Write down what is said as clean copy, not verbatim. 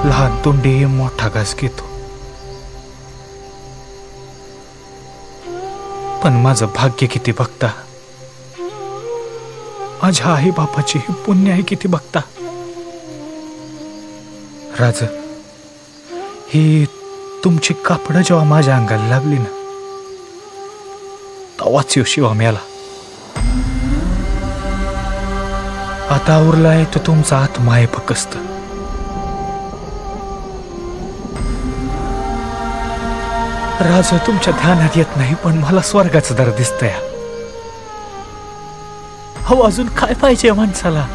लहान तोंडी मोठा घास घेतो. पण माझं भाग्य किती बघता, माझ्या आई बापाची पुण्य आहे किती बघता. राज, ही तुमची कापडं जेव्हा माझ्या अंगाला लागली ना, तेव्हाच शिवा मेला. आता उरलाय तो तुमचा आत्मा आहे फकस्त. राज, तुमच्या ध्यानात येत नाही, पण मला स्वर्गाचं दर दिसतंय. हो, अजून काय पाहिजे माणसाला.